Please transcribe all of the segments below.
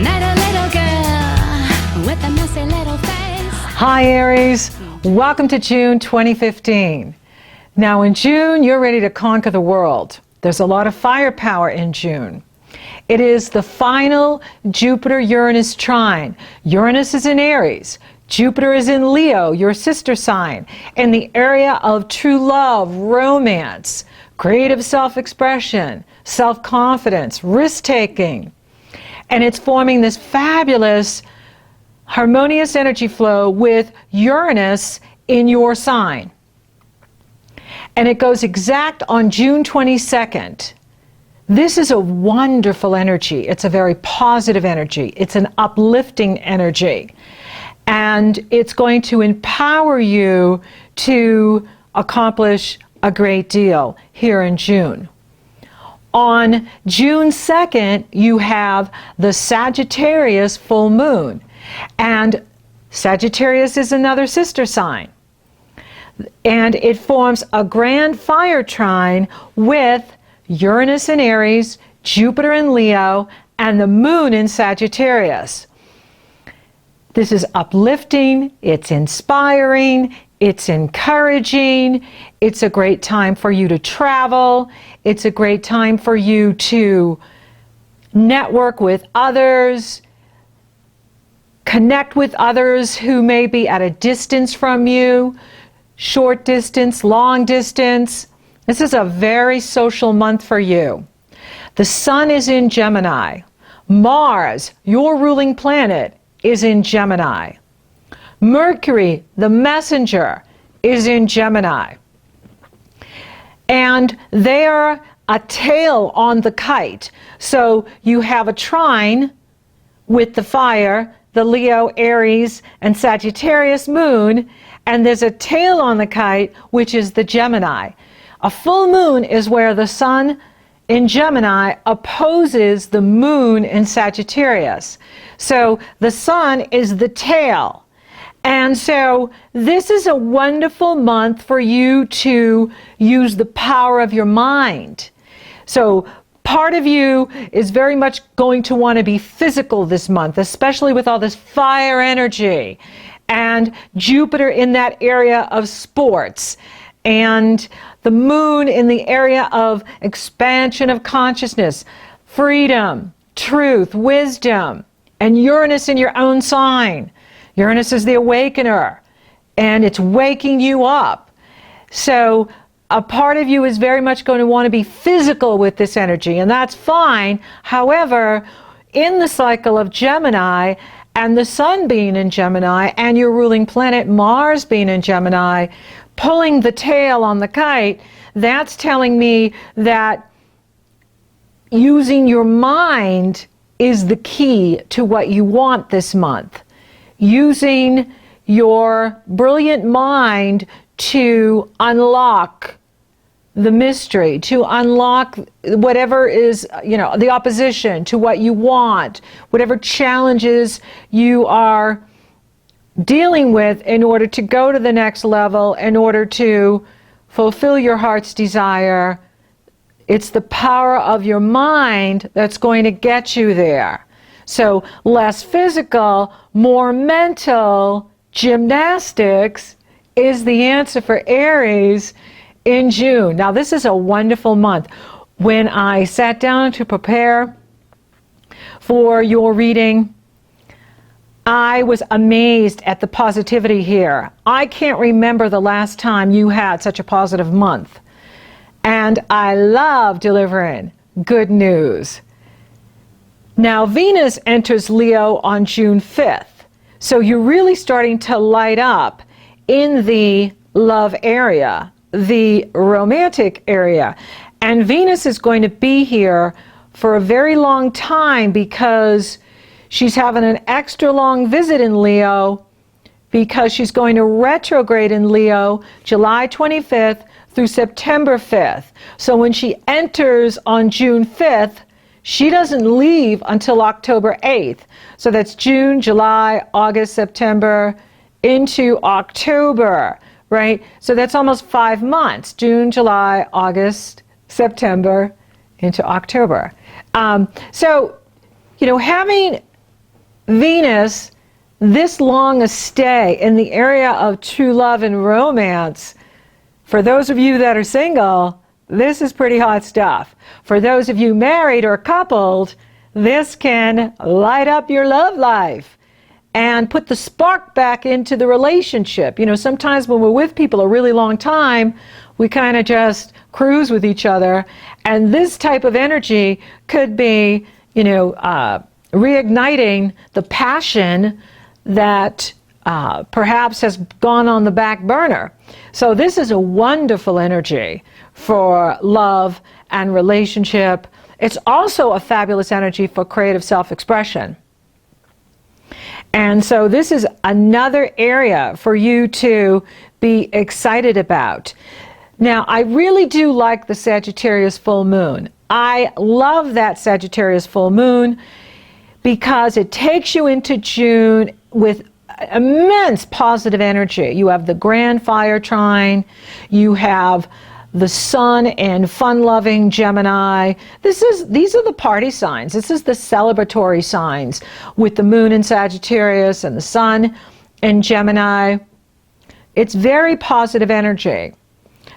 met a little girl with a messy little face. Hi Aries, welcome to June 2015. Now in June, you're ready to conquer the world. There's a lot of firepower in June. It is the final Jupiter-Uranus trine. Uranus is in Aries. Jupiter is in Leo, your sister sign, in the area of true love, romance, creative self-expression, self-confidence, risk-taking. And it's forming this fabulous, harmonious energy flow with Uranus in your sign. And it goes exact on June 22nd. This is a wonderful energy. It's a very positive energy. It's an uplifting energy. And it's going to empower you to accomplish a great deal here in June. On June 2nd, you have the Sagittarius full moon. And Sagittarius is another sister sign. And it forms a grand fire trine with Uranus in Aries, Jupiter in Leo, and the moon in Sagittarius. This is uplifting, it's inspiring, it's encouraging, it's a great time for you to travel, it's a great time for you to network with others, connect with others who may be at a distance from you, short distance, long distance. This is a very social month for you. The sun is in Gemini. Mars, your ruling planet, is in Gemini. Mercury, the messenger, is in Gemini. And they are a tail on the kite. So you have a trine with the fire, the Leo, Aries, and Sagittarius moon, and there's a tail on the kite, which is the Gemini. A full moon is where the sun in Gemini opposes the moon in Sagittarius. So the sun is the tail. And so this is a wonderful month for you to use the power of your mind. So part of you is very much going to want to be physical this month, especially with all this fire energy and Jupiter in that area of sports, and the moon in the area of expansion of consciousness, freedom, truth, wisdom, and Uranus in your own sign. Uranus is the awakener, and it's waking you up. So a part of you is very much going to want to be physical with this energy, and that's fine. However, in the cycle of Gemini, and the sun being in Gemini, and your ruling planet Mars being in Gemini, pulling the tail on the kite, that's telling me that using your mind is the key to what you want this month. Using your brilliant mind to unlock the mystery, to unlock whatever is, the opposition to what you want, whatever challenges you are dealing with in order to go to the next level, in order to fulfill your heart's desire. It's the power of your mind that's going to get you there. So less physical, more mental gymnastics is the answer for Aries in June. Now this is a wonderful month. When I sat down to prepare for your reading, I was amazed at the positivity here. I can't remember the last time you had such a positive month. And I love delivering good news. Now Venus enters Leo on June 5th. So you're really starting to light up in the love area, the romantic area. And Venus is going to be here for a very long time because she's having an extra long visit in Leo, because she's going to retrograde in Leo July 25th through September 5th. So when she enters on June 5th, she doesn't leave until October 8th. So that's June, July, August, September, into October, right? So that's almost 5 months, June, July, August, September, into October. So, having Venus this long a stay in the area of true love and romance, for those of you that are single, this is pretty hot stuff. For those of you married or coupled, this can light up your love life and put the spark back into the relationship. You know, sometimes when we're with people a really long time, we kind of just cruise with each other. And this type of energy could be, you know, reigniting the passion that perhaps has gone on the back burner. So this is a wonderful energy for love and relationship. It's also a fabulous energy for creative self-expression. And so this is another area for you to be excited about. Now, I really do like the Sagittarius full moon. I love that Sagittarius full moon because it takes you into June with immense positive energy. You have the grand fire trine, you have the sun and fun-loving Gemini. These are the party signs. This is the celebratory signs with the moon in Sagittarius and the sun in Gemini. It's very positive energy.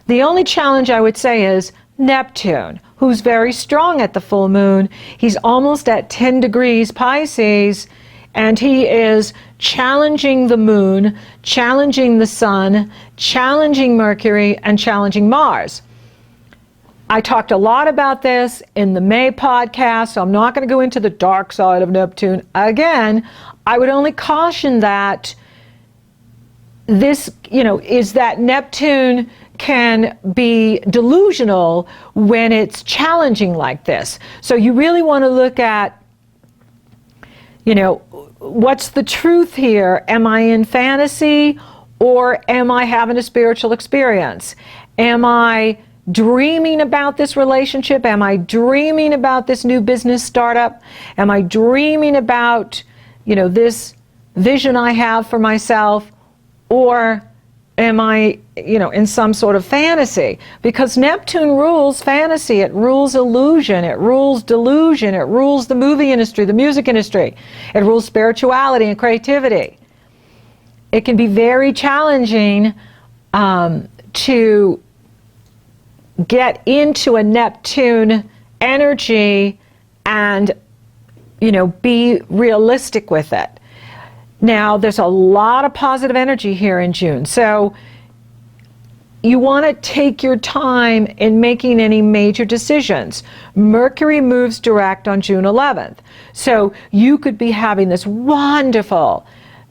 The only challenge I would say is Neptune, who's very strong at the full moon. He's almost at 10 degrees Pisces, and he is challenging the moon, challenging the sun, challenging Mercury, and challenging Mars. I talked a lot about this in the May podcast, so I'm not going to go into the dark side of Neptune. Again, I would only caution that this, you know, is that Neptune can be delusional when it's challenging like this. So you really want to look at, you know, what's the truth here? Am I in fantasy or am I having a spiritual experience? Am I dreaming about this relationship? Am I dreaming about this new business startup? Am I dreaming about, you know, this vision I have for myself? Or am I, you know, in some sort of fantasy? Because Neptune rules fantasy, it rules illusion, it rules delusion, it rules the movie industry, the music industry, it rules spirituality and creativity. It can be very challenging to get into a Neptune energy and, you know, be realistic with it. Now, there's a lot of positive energy here in June, so you want to take your time in making any major decisions. Mercury moves direct on June 11th, so you could be having this wonderful,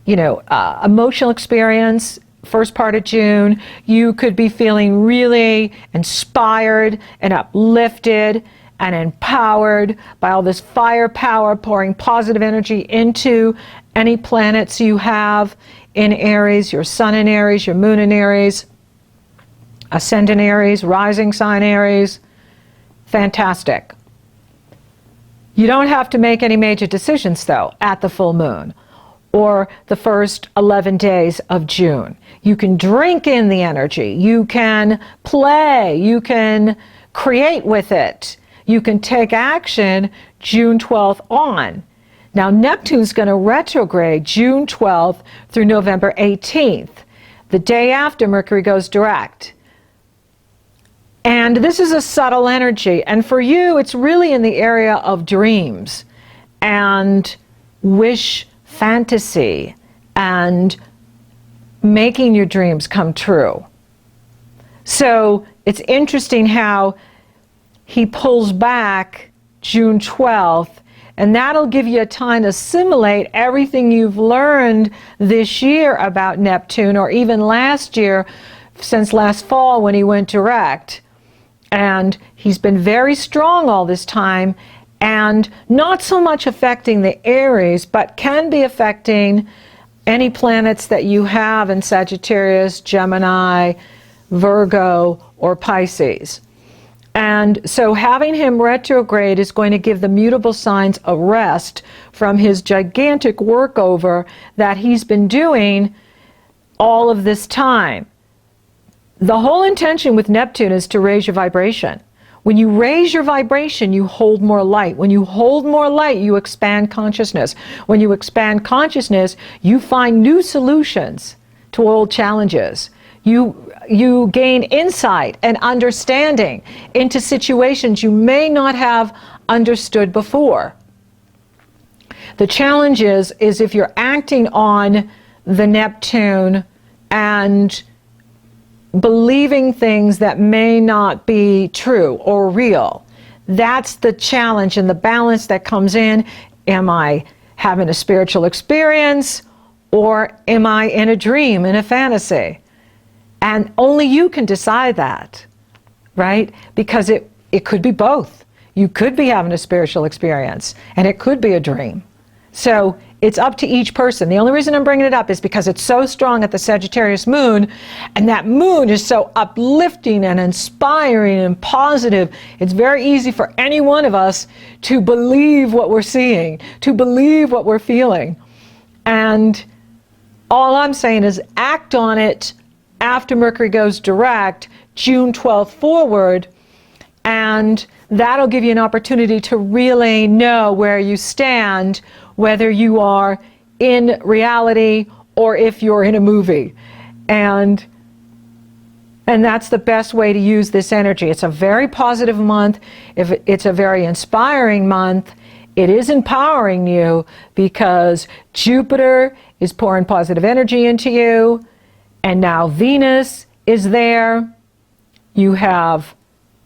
you know, emotional experience first part of June. You could be feeling really inspired and uplifted and empowered by all this firepower, pouring positive energy into any planets you have in Aries, your sun in Aries, your moon in Aries, ascendant Aries, rising sign Aries. Fantastic. You don't have to make any major decisions, though, at the full moon or the first 11 days of June. You can drink in the energy. You can play. You can create with it. You can take action June 12th on. Now, Neptune's going to retrograde June 12th through November 18th, the day after Mercury goes direct. And this is a subtle energy. And for you, it's really in the area of dreams and wish fantasy and making your dreams come true. So it's interesting how he pulls back June 12th, and that'll give you a time to assimilate everything you've learned this year about Neptune, or even last year, since last fall when he went direct. And he's been very strong all this time, and not so much affecting the Aries, but can be affecting any planets that you have in Sagittarius, Gemini, Virgo, or Pisces. And so having him retrograde is going to give the mutable signs a rest from his gigantic workover that he's been doing all of this time. The whole intention with Neptune is to raise your vibration. When you raise your vibration, you hold more light. When you hold more light, you expand consciousness. When you expand consciousness, you find new solutions to old challenges. You gain insight and understanding into situations you may not have understood before. The challenge is if you're acting on the Neptune and believing things that may not be true or real. That's the challenge and the balance that comes in. Am I having a spiritual experience, or am I in a dream, in a fantasy? And only you can decide that, right? Because it could be both. You could be having a spiritual experience, and it could be a dream. So it's up to each person. The only reason I'm bringing it up is because it's so strong at the Sagittarius moon, and that moon is so uplifting and inspiring and positive. It's very easy for any one of us to believe what we're seeing, to believe what we're feeling. And all I'm saying is act on it after Mercury goes direct, June 12th forward, and that'll give you an opportunity to really know where you stand, whether you are in reality or if you're in a movie. And that's the best way to use this energy. It's a very positive month. It's a very inspiring month. It is empowering you because Jupiter is pouring positive energy into you, and now Venus is there. You have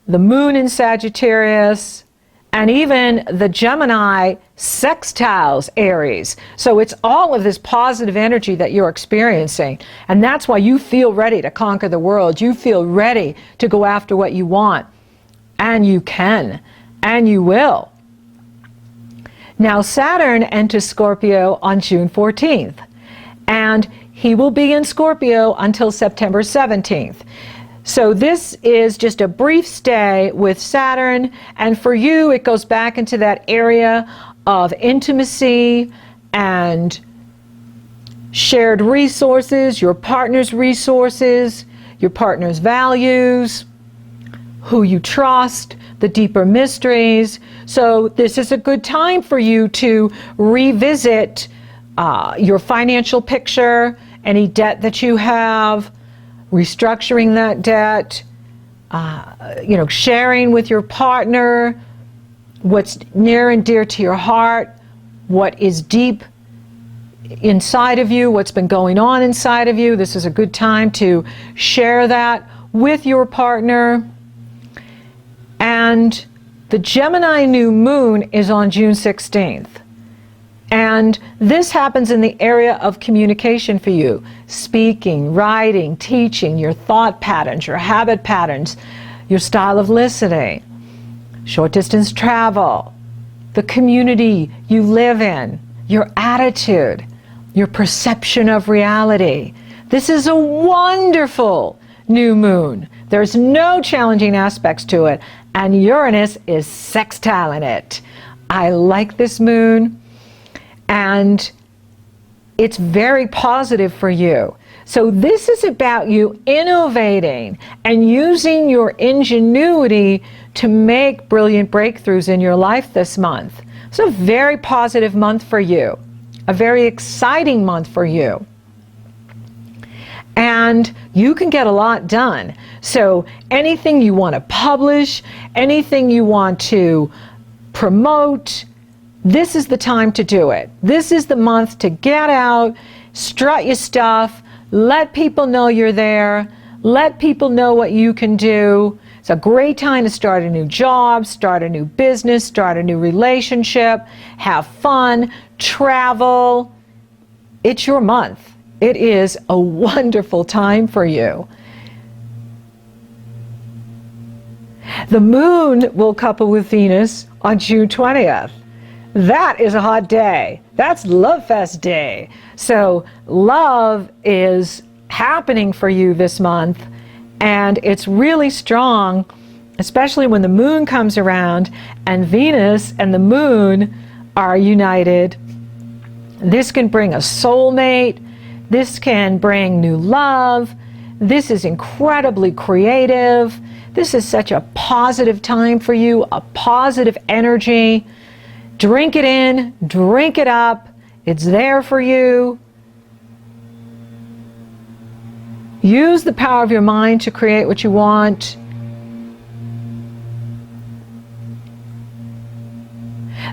the moon in Sagittarius, and even the Gemini sextiles Aries. So it's all of this positive energy that you're experiencing. And that's why you feel ready to conquer the world. You feel ready to go after what you want. And you can. And you will. Now Saturn enters Scorpio on June 14th. And he will be in Scorpio until September 17th. So this is just a brief stay with Saturn, and for you it goes back into that area of intimacy and shared resources, your partner's values, who you trust, the deeper mysteries. So this is a good time for you to revisit your financial picture, any debt that you have, restructuring that debt, sharing with your partner what's near and dear to your heart, what is deep inside of you, what's been going on inside of you. This is a good time to share that with your partner. And the Gemini new moon is on June 16th. And this happens in the area of communication for you. Speaking, writing, teaching, your thought patterns, your habit patterns, your style of listening, short distance travel, the community you live in, your attitude, your perception of reality. This is a wonderful new moon. There's no challenging aspects to it, and Uranus is sextiling it. I like this moon. And it's very positive for you. So this is about you innovating and using your ingenuity to make brilliant breakthroughs in your life this month. It's a very positive month for you, a very exciting month for you. And you can get a lot done. So anything you want to publish, anything you want to promote, this is the time to do it. This is the month to get out, strut your stuff, let people know you're there, let people know what you can do. It's a great time to start a new job, start a new business, start a new relationship, have fun, travel. It's your month. It is a wonderful time for you. The moon will couple with Venus on June 20th. That is a hot day. That's Love Fest Day. So love is happening for you this month, and it's really strong, especially when the moon comes around and Venus and the moon are united. This can bring a soulmate. This can bring new love. This is incredibly creative. This is such a positive time for you, a positive energy. Drink it in, drink it up. It's there for you. Use the power of your mind to create what you want.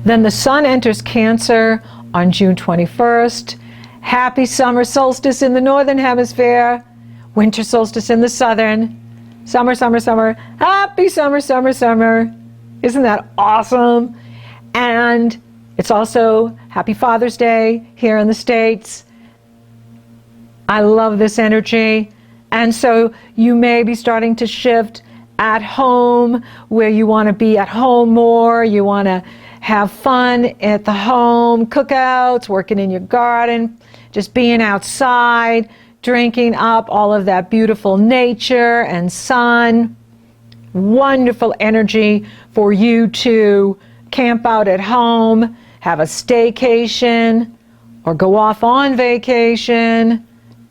Then the sun enters Cancer on June 21st. Happy summer solstice in the northern hemisphere. Winter solstice in the southern. Summer, summer, summer. Happy summer, summer, summer. Isn't that awesome? And it's also Happy Father's Day here in the States. I love this energy. And so you may be starting to shift at home, where you want to be at home more. You want to have fun at the home, cookouts, working in your garden, just being outside, drinking up all of that beautiful nature and sun. Wonderful energy for you to camp out at home, have a staycation, or go off on vacation.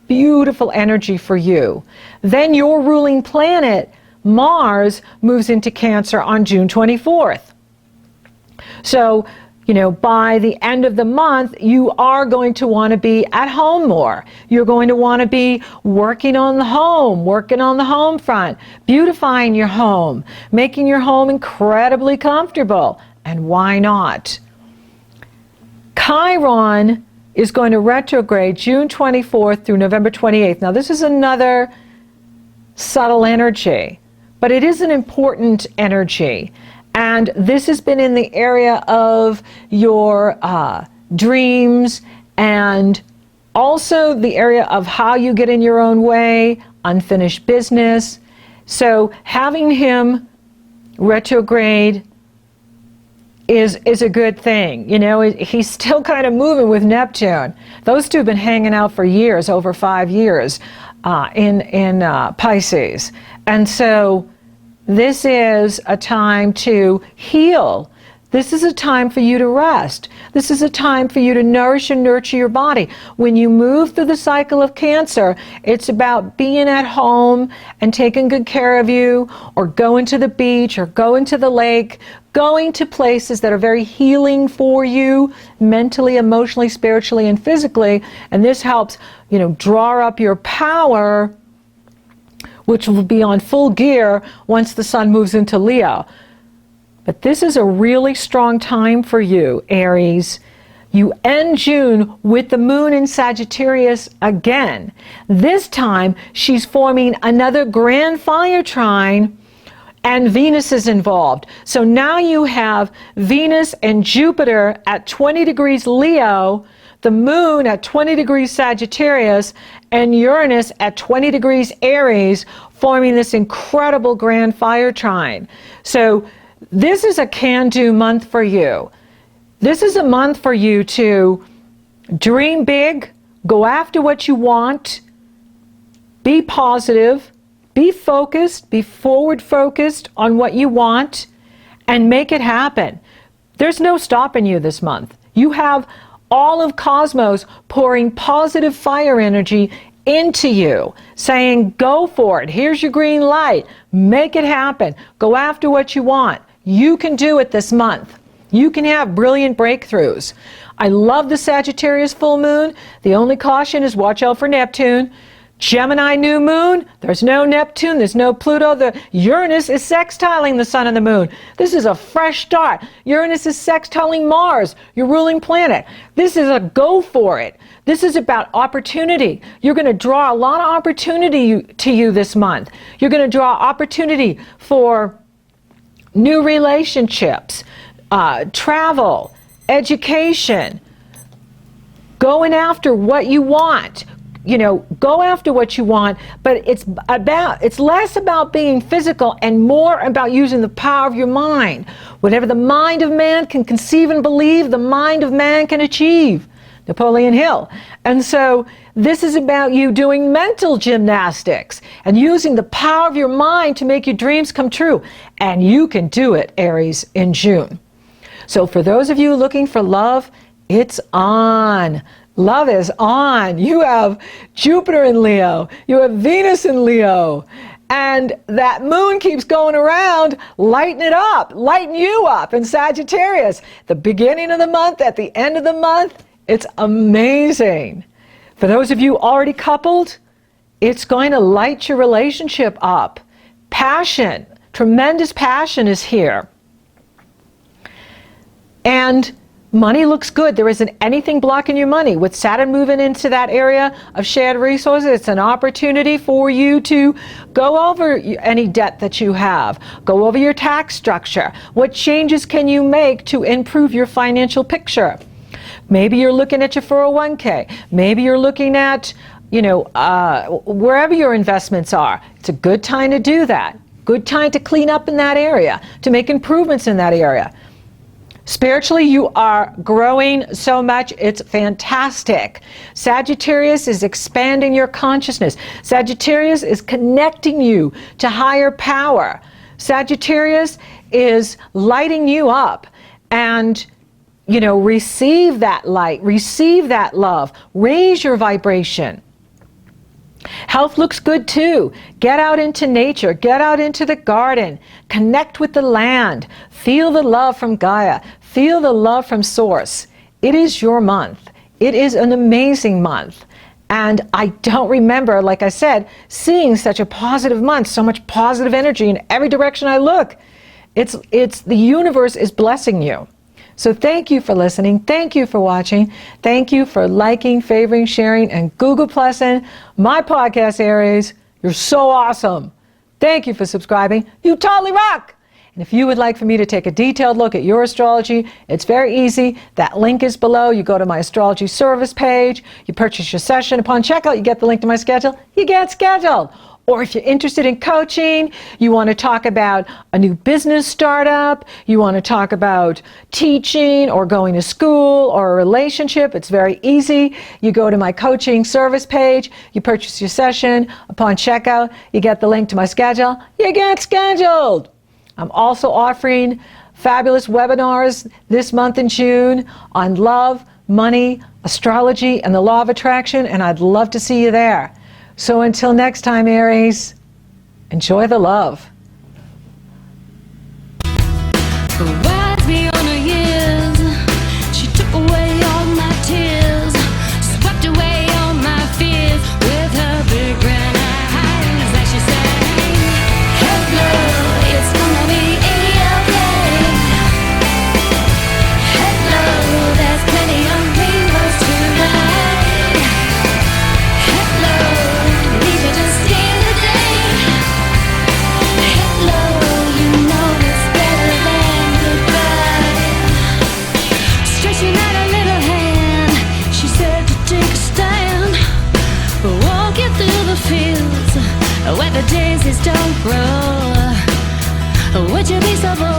Beautiful energy for you. Then your ruling planet, Mars, moves into Cancer on June 24th. So, by the end of the month, you are going to want to be at home more. You're going to want to be working on the home front, beautifying your home, making your home incredibly comfortable. And why not? Chiron is going to retrograde June 24th through November 28th. Now, this is another subtle energy, but it is an important energy. And this has been in the area of your dreams, and also the area of how you get in your own way, unfinished business. So having him retrograde is a good thing. He's still kind of moving with Neptune. Those two have been hanging out for years, over 5 years, in Pisces. And so this is a time to heal. This is a time for you to rest. This is a time for you to nourish and nurture your body. When you move through the cycle of Cancer, it's about being at home and taking good care of you, or going to the beach, or going to the lake, going to places that are very healing for you, mentally, emotionally, spiritually, and physically. And this helps, draw up your power, which will be on full gear once the sun moves into Leo. But this is a really strong time for you, Aries. You end June with the moon in Sagittarius again. This time, she's forming another grand fire trine, and Venus is involved. So now you have Venus and Jupiter at 20 degrees Leo, the moon at 20 degrees Sagittarius, and Uranus at 20 degrees Aries, forming this incredible grand fire trine. So this is a can-do month for you. This is a month for you to dream big, go after what you want, be positive, be focused, be forward-focused on what you want, and make it happen. There's no stopping you this month. You have all of cosmos pouring positive fire energy into you, saying, go for it. Here's your green light. Make it happen. Go after what you want. You can do it this month. You can have brilliant breakthroughs. I love the Sagittarius full moon. The only caution is watch out for Neptune. Gemini new moon, there's no Neptune, there's no Pluto. The Uranus is sextiling the sun and the moon. This is a fresh start. Uranus is sextiling Mars, your ruling planet. This is a go for it. This is about opportunity. You're going to draw a lot of opportunity to you this month. You're going to draw opportunity for new relationships, travel, education, going after what you want. Go after what you want, but it's less about being physical and more about using the power of your mind. Whatever the mind of man can conceive and believe, the mind of man can achieve. Napoleon Hill. And so this is about you doing mental gymnastics and using the power of your mind to make your dreams come true. And you can do it, Aries, in June. So for those of you looking for love, it's on. Love is on. You have Jupiter in Leo. You have Venus in Leo. And that moon keeps going around, lighten it up, lighten you up in Sagittarius. The beginning of the month, at the end of the month, it's amazing. For those of you already coupled, it's going to light your relationship up. Passion, tremendous passion is here. And money looks good. There isn't anything blocking your money. With Saturn moving into that area of shared resources, it's an opportunity for you to go over any debt that you have. Go over your tax structure. What changes can you make to improve your financial picture? Maybe you're looking at your 401k. Maybe you're looking at, wherever your investments are. It's a good time to do that. Good time to clean up in that area, to make improvements in that area. Spiritually, you are growing so much, it's fantastic. Sagittarius is expanding your consciousness. Sagittarius is connecting you to higher power. Sagittarius is lighting you up, and receive that light, receive that love, raise your vibration. Health looks good too. Get out into nature, get out into the garden, connect with the land, feel the love from Gaia, feel the love from Source. It is your month. It is an amazing month. And I don't remember, like I said, seeing such a positive month, so much positive energy in every direction I look. It's the universe is blessing you. So thank you for listening. Thank you for watching. Thank you for liking, favoring, sharing, and Google Plussing my podcast, Aries. You're so awesome. Thank you for subscribing. You totally rock. And if you would like for me to take a detailed look at your astrology, it's very easy. That link is below. You go to my astrology service page. You purchase your session. Upon checkout, you get the link to my schedule. You get scheduled. Or if you're interested in coaching, you want to talk about a new business startup, you want to talk about teaching or going to school or a relationship, it's very easy. You go to my coaching service page, you purchase your session. Upon checkout, you get the link to my schedule. You get scheduled. I'm also offering fabulous webinars this month in June on love, money, astrology, and the law of attraction, and I'd love to see you there. So until next time, Aries, enjoy the love. Rides me on her years. She took away all my tears, swept away all my fears with her big brown eyes as she sang, hello, it's gonna be okay. Hello, there's plenty of rainbows tonight. Hello, need you to see the day. Hello, you know it's better than goodbye. Stretching out a little hand, she said to take a stand. Walking through the fields where the daisies don't grow. Would you be so bold?